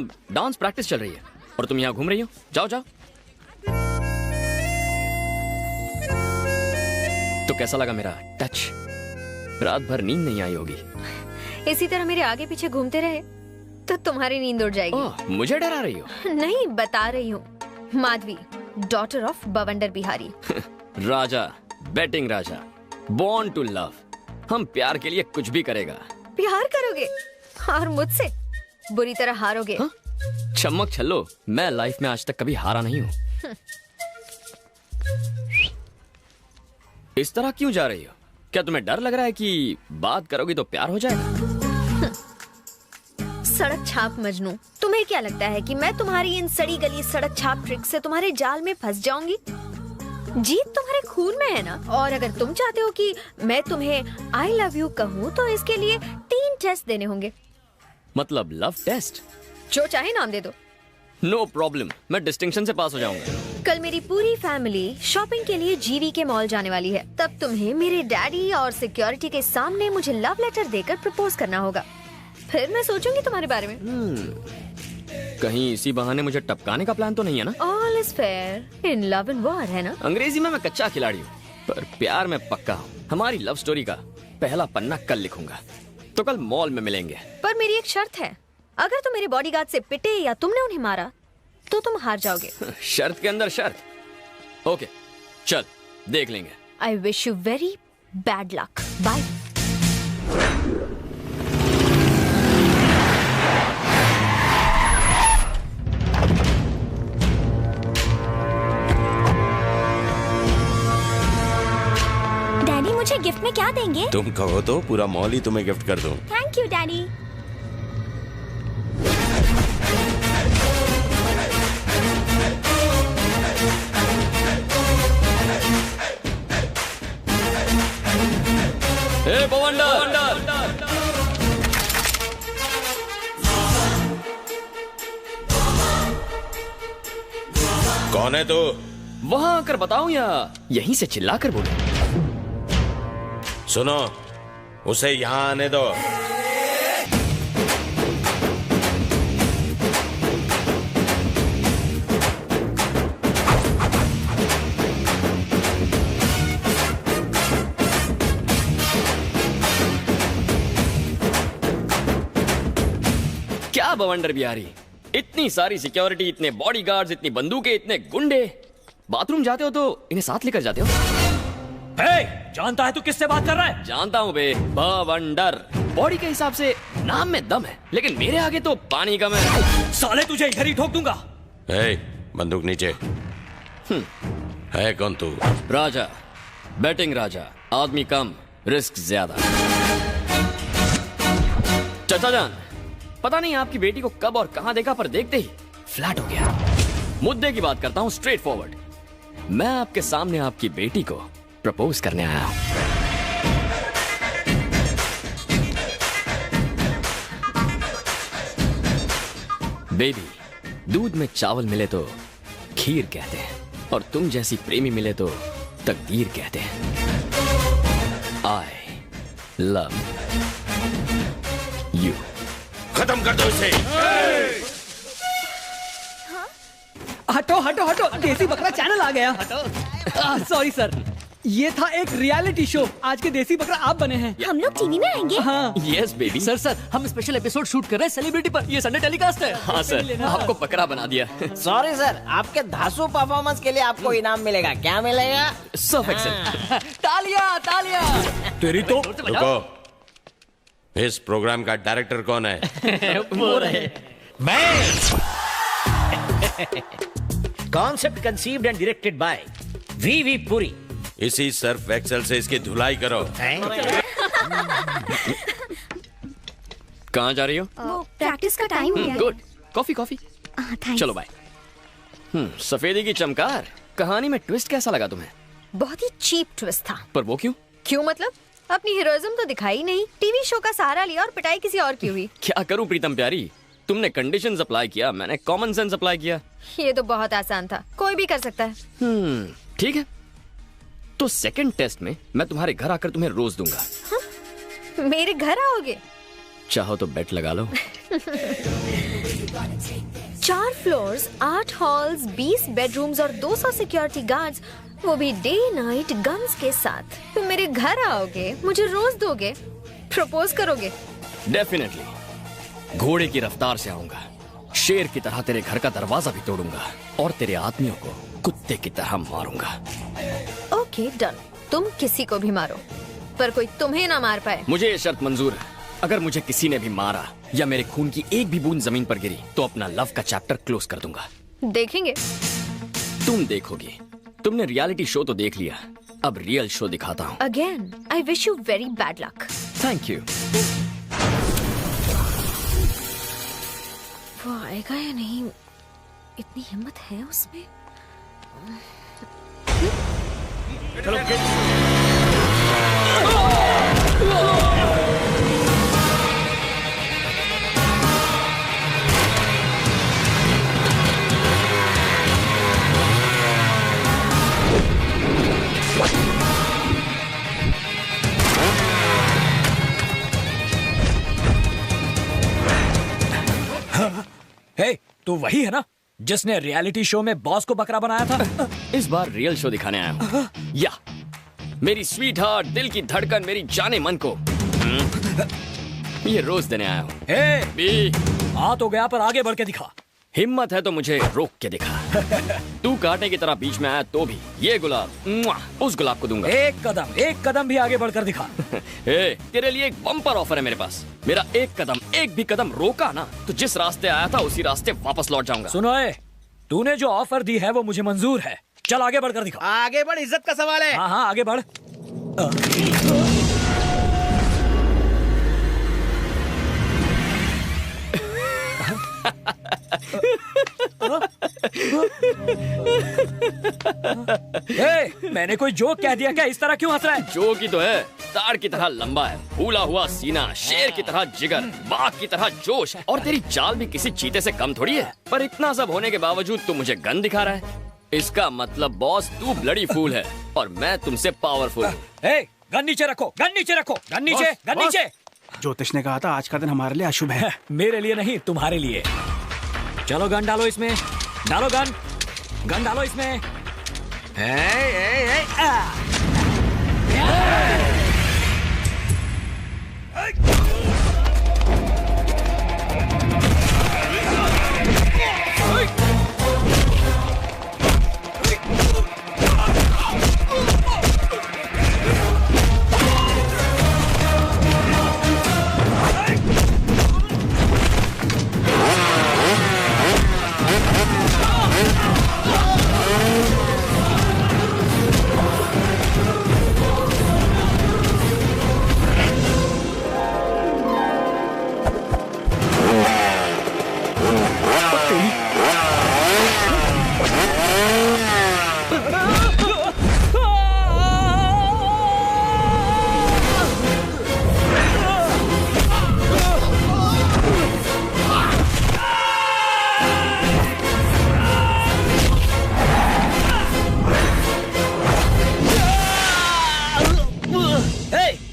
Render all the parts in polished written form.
Dance practice चल रही है और तुम यहाँ घूम रही हो। जाओ जाओ। तो कैसा लगा मेरा टच? रात भर नींद नहीं आई होगी। इसी तरह मेरे आगे पीछे घूमते रहे तो तुम्हारी नींद उड़ जाएगी। ओह, मुझे डरा रही हो? नहीं, बता रही हूँ। Madhavi, daughter of Bawandar Bihari. Raja, batting Raja, born to love. हम प्यार के लिए कुछ भी करेगा। प्यार करोगे और मुझसे बुरी तरह हारोगे। हाँ? चमक छल्लो, मैं लाइफ में आज तक कभी हारा नहीं हूँ। इस तरह क्यों जा रही हो? क्या तुम्हें डर लग रहा है कि बात करोगी तो प्यार हो जाएगा? सड़क छाप मजनू, तुम्हें क्या लगता है कि मैं तुम्हारी इन सड़ी गली सड़क छाप ट्रिक से तुम्हारे जाल में फंस जाऊंगी? जीत तुम्हारे खून में है ना। और अगर तुम चाहते हो कि मैं तुम्हें आई लव यू कहूँ तो इसके लिए 3 टेस्ट देने होंगे। मतलब लव टेस्ट? जो चाहे नाम दे दो। नो प्रॉब्लम, मैं डिस्टिंक्शन से पास हो जाऊंगा। कल मेरी पूरी फैमिली शॉपिंग के लिए जीवी के मॉल जाने वाली है। तब तुम्हें मेरे डैडी और सिक्योरिटी के सामने मुझे लव लेटर देकर प्रपोज करना होगा। फिर मैं सोचूंगी तुम्हारे बारे में। कहीं इसी बहाने मुझे टपकाने का प्लान तो नहीं है ना? All is fair in love and war, है ना? अंग्रेजी में मैं कच्चा खिलाड़ी हूँ, पर प्यार में पक्का हूँ। हमारी लव स्टोरी का पहला पन्ना कल लिखूंगा, तो कल मॉल में मिलेंगे। पर मेरी एक शर्त है, अगर तुम मेरे बॉडीगार्ड से पिटे या तुमने उन्हें मारा तो तुम हार जाओगे। शर्त के अंदर शर्त। ओके, चल देख लेंगे। I wish you very bad luck. Bye. Daddy, मुझे गिफ्ट में क्या देंगे? तुम कहो तो पूरा मॉल ही तुम्हें गिफ्ट कर दूं। Thank you daddy. हे बवंडर! कौन है तू? वहां आकर बताऊं या यहीं से चिल्लाकर बोलूं? सुनो, उसे यहाँ आने दो। क्या बवंडर बिहारी, इतनी सारी सिक्योरिटी, इतने बॉडीगार्ड्स, इतनी बंदूकें, इतने गुंडे। बाथरूम जाते हो तो इन्हें साथ लेकर जाते हो? जानता है तू किससे बात कर रहा है? जानता हूँ बे, बवंडर। बॉडी के हिसाब से नाम में दम है, लेकिन मेरे आगे तो पानी कम है। साले तुझे इधर ही ठोक दूंगा। बंदूक नीचे। है कौन तू? राजा, बैटिंग राजा, आदमी कम, रिस्क ज्यादा। चाचा जान, पता नहीं आपकी बेटी को कब और कहां देखा, पर देखते ही फ्लैट हो गया। मुद्दे की बात करता हूं, स्ट्रेट फॉरवर्ड। मैं आपके सामने आपकी बेटी को प्रपोज करने आया हूं। बेबी, दूध में चावल मिले तो खीर कहते हैं, और तुम जैसी प्रेमी मिले तो तकदीर कहते हैं। I love you. खत्म कर दो इसे। हटो हटो हटो, देसी बकरा चैनल आ गया। सॉरी सर, ये था एक रियलिटी शो। आज के देसी बकरा आप बने हैं। हम लोग टीवी में आएंगे? हाँ। Yes baby. सर हम स्पेशल एपिसोड शूट कर रहे हैं सेलिब्रिटी पर। ये संडे टेलीकास्ट है। हाँ सर, आपको बकरा बना दिया। सॉरी सर, आपके धांसू परफॉर्मेंस के लिए आपको इनाम मिलेगा। क्या मिलेगा? Surf Excel. तालियां तालियां। तेरी तो रुको, इस प्रोग्राम का डायरेक्टर कौन है? वो रहे मैं। Concept conceived and directed by V Puri. इसी सर्फ एक्सेल से इसकी धुलाई करो। कहाँ जा रही हो? वो प्रैक्टिस का टाइम हो गया है। Good, coffee coffee. थैंक्स। चलो बाय। सफेदी की चमकार, कहानी में ट्विस्ट कैसा लगा तुम्हें? बहुत ही चीप ट्विस्ट था। पर वो क्यों? क्यों मतलब? अपनी हीरोइज्म तो दिखाई नहीं, टीवी शो का सहारा लिया और पिटाई किसी और की हुई। क्या करूं प्रीतम प्यारी, तुमने कंडीशंस अप्लाई किया, मैंने कॉमन सेंस अप्लाई किया। ये तो बहुत आसान था, कोई भी कर सकता है। ठीक है, तो सेकंड टेस्ट में मैं तुम्हारे घर आकर तुम्हें रोज दूंगा। मेरे घर आओगे? चाहो तो बेट लगा लो। 4 फ्लोर्स, 8 हॉल्स, 20 बेडरूम्स और 200 सिक्योरिटी गार्ड्स, वो भी डे नाइट गन्स के साथ। तुम मेरे घर आओगे, मुझे रोज दोगे, प्रपोज करोगे? डेफिनेटली। घोड़े की रफ्तार से आऊंगा, शेर की तरह तेरे घर का दरवाजा भी तोड़ूंगा और तेरे आदमियों को कुत्ते की तरह मारूंगा। ओके डन, तुम किसी को भी मारो पर कोई तुम्हें ना मार पाए। मुझे ये शर्त मंजूर है, अगर मुझे किसी ने भी मारा या मेरे खून की एक भी बूंद जमीन पर गिरी तो अपना लव का चैप्टर क्लोज कर दूंगा। देखेंगे। तुम देखोगी। तुमने रियलिटी शो तो देख लिया, अब रियल शो दिखाता हूँ। Again I wish you very bad luck. Thank you. वो आएगा या नहीं, इतनी हिम्मत है उसमें? हे, तू वही है ना जिसने रियलिटी शो में बॉस को बकरा बनाया था? इस बार रियल शो दिखाने आया हूँ। या मेरी स्वीट हार्ट, दिल की धड़कन, मेरी जाने मन को ये रोज देने आया हूँ। हे, बी, आ तो गया पर आगे बढ़ के दिखा। हिम्मत है तो मुझे रोक के दिखा। तू कांटे की तरह बीच में आया तो भी ये गुलाब उस गुलाब को दूंगा। एक कदम भी आगे बढ़कर दिखा। ए, तेरे लिए एक बम्पर ऑफर है मेरे पास। मेरा एक भी कदम रोका ना तो जिस रास्ते आया था उसी रास्ते वापस लौट जाऊंगा। सुनो ए, तूने जो ऑफर दी है वो मुझे मंजूर है। चल आगे बढ़कर दिखा। आगे बढ़, इज्जत का सवाल है। हाँ आगे बढ़। मैंने कोई जोक कह दिया क्या? इस तरह क्यों हंस रहा है? जोक ही तो है, ताड़ की तरह लंबा है, फूला हुआ सीना, शेर की तरह जिगर, बाघ की तरह जोश, और तेरी चाल भी किसी चीते से कम थोड़ी है। पर इतना सब होने के बावजूद तू मुझे गन दिखा रहा है। इसका मतलब बॉस तू ब्लडी फूल है और मैं तुमसे पावरफुल हूँ। गन नीचे रखो, गन नीचे रखो, गन नीचे, गन नीचे। ज्योतिष ने कहा था आज का दिन हमारे लिए अशुभ है। मेरे लिए नहीं, तुम्हारे लिए। चलो गन डालो इसमें, डालो गन, गन डालो इसमें।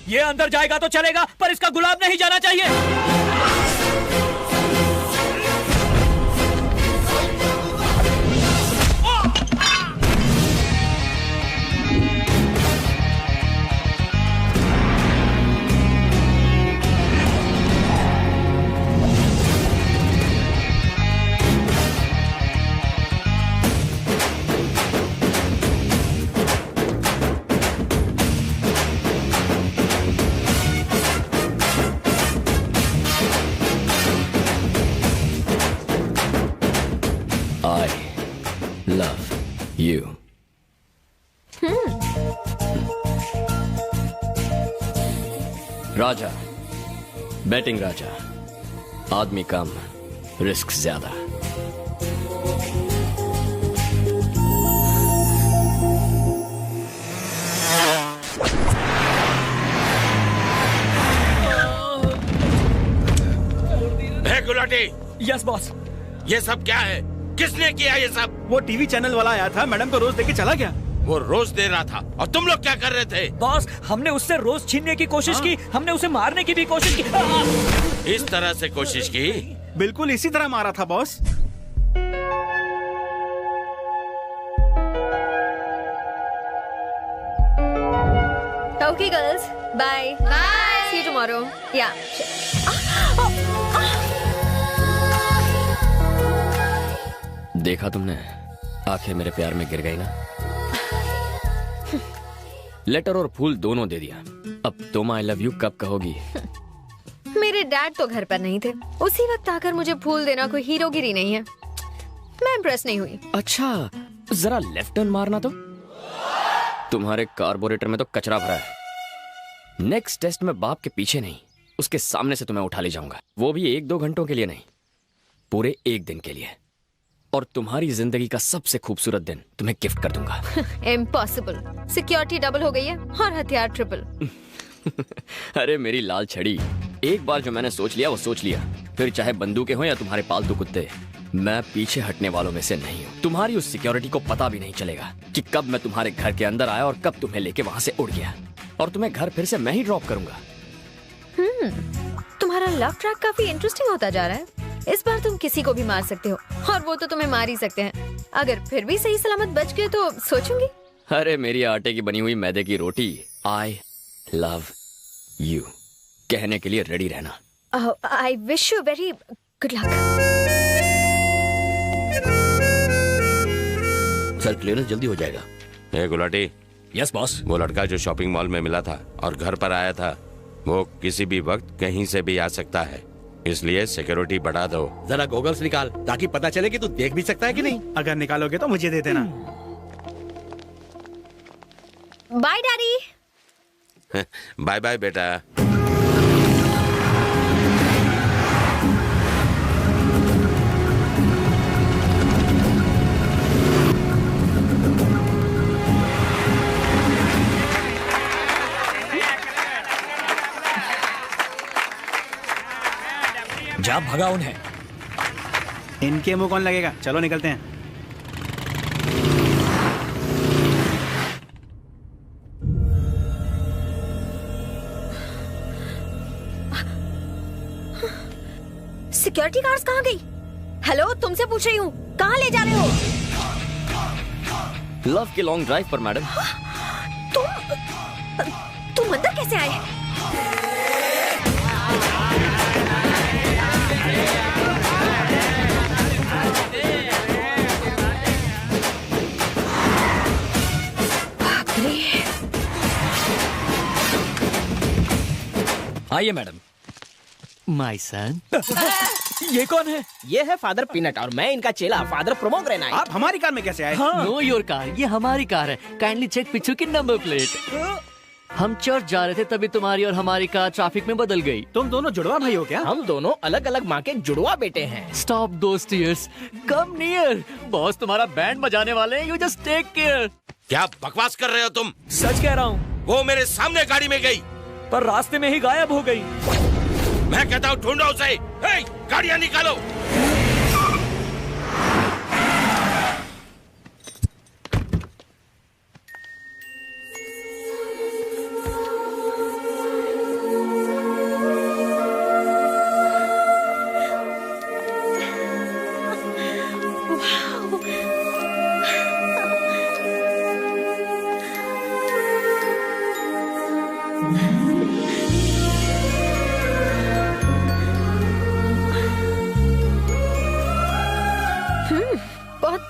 ये अंदर जाएगा तो चलेगा पर इसका गुलाब नहीं जाना चाहिए। love you. राजा, बैटिंग राजा, आदमी कम, रिस्क ज्यादा। Gulati, yes boss. ये सब क्या है? किसने किया ये सब? वो टीवी चैनल वाला आया था, मैडम को रोज देके चला गया। वो रोज दे रहा था और तुम लोग क्या कर रहे थे? बॉस, हमने उससे रोज छीनने की कोशिश की, हमने उसे मारने की भी कोशिश की। इस तरह से कोशिश की? बिल्कुल इसी तरह मारा था boss. Okay, girls. Bye. Bye. See you tomorrow. Yeah. देखा तुमने, आंखें मेरे प्यार में गिर गई ना। लेटर और फूल दोनों दे दिया। अब तुम आई लव यू कब कहोगी? मेरे डैड तो घर पर नहीं थे। उसी वक्त आकर मुझे फूल देना कोई हीरोगिरी नहीं है। मैं इम्प्रेस नहीं हुई। अच्छा, जरा लेफ्ट टर्न मारना तो। तुम्हारे कार्बोरेटर में तो कचरा भरा है। नेक्स्ट टेस्ट में बाप के पीछे नहीं, उसके सामने से तुम्हें उठा ले जाऊंगा। वो भी 1-2 घंटों के लिए नहीं, पूरे 1 दिन के लिए। और तुम्हारी जिंदगी का सबसे खूबसूरत दिन तुम्हें गिफ्ट कर दूंगा। इम्पॉसिबल। सिक्योरिटी डबल हो गई है और हथियार ट्रिपल। अरे मेरी लाल छड़ी, एक बार जो मैंने सोच लिया वो सोच लिया। फिर चाहे बंदूकें हो या तुम्हारे पालतू कुत्ते, मैं पीछे हटने वालों में से नहीं हूँ। तुम्हारी उस सिक्योरिटी को पता भी नहीं चलेगा कि कब मैं तुम्हारे घर के अंदर आया और कब तुम्हें लेके वहां से उड़ गया। और तुम्हें घर फिर से मैं ही ड्रॉप करूंगा। तुम्हारा लव ट्रैक काफी इंटरेस्टिंग होता जा रहा है। इस बार तुम किसी को भी मार सकते हो और वो तो तुम्हें मार ही सकते हैं। अगर फिर भी सही सलामत बच गए तो सोचूंगी। अरे मेरी आटे की बनी हुई मैदे की रोटी, आई लव यू कहने के लिए रेडी रहना। आई wish you very good luck. Sir clearance जल्दी हो जाएगा। ए गुलाटी, यस बॉस। वो लड़का जो शॉपिंग मॉल में मिला था और घर पर आया था, वो किसी भी वक्त कहीं से भी आ सकता है, इसलिए सिक्योरिटी बढ़ा दो। जरा गॉगल्स निकाल ताकि पता चले कि तू देख भी सकता है कि नहीं। अगर निकालोगे तो मुझे दे देना। Bye daddy. बाय बाय बेटा। जा भगा उन्हें। इनके मुंह कौन लगेगा? चलो निकलते हैं। सिक्योरिटी गार्ड्स कहाँ गई? हेलो, तुमसे पूछ रही हूँ, कहाँ ले जा रहे हो? लव के लॉन्ग ड्राइव पर मैडम। तुम अंदर कैसे आए? आइए मैडम। My son. ये कौन है? ये है फादर पीनट और मैं इनका चेला फादर प्रोमोग्रेनाइट। आप हमारी कार में कैसे आए? नो योर कार, ये हमारी कार है। काइंडली चेक पीछे की नंबर प्लेट। हम चर्च जा रहे थे तभी तुम्हारी और हमारी कार ट्रैफिक में बदल गई। तुम दोनों जुड़वा भाई हो क्या? हम दोनों अलग अलग माँ के जुड़वा बेटे हैं। स्टॉप दोस टीयर्स, कम नियर। बॉस तुम्हारा बैंड बजाने वाले हैं, यू जस्ट टेक केयर। क्या बकवास कर रहे हो तुम? सच कह रहा हूँ। वो मेरे सामने गाड़ी में गई पर रास्ते में ही गायब हो गई। मैं कहता हूँ ढूंढो उसे। हे, गाड़ियां निकालो।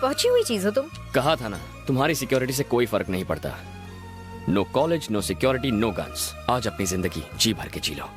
पहुंची हुई चीज हो तुम। कहा था ना, तुम्हारी सिक्योरिटी से कोई फर्क नहीं पड़ता। No college, no security, no guns. आज अपनी जिंदगी जी भर के जी लो।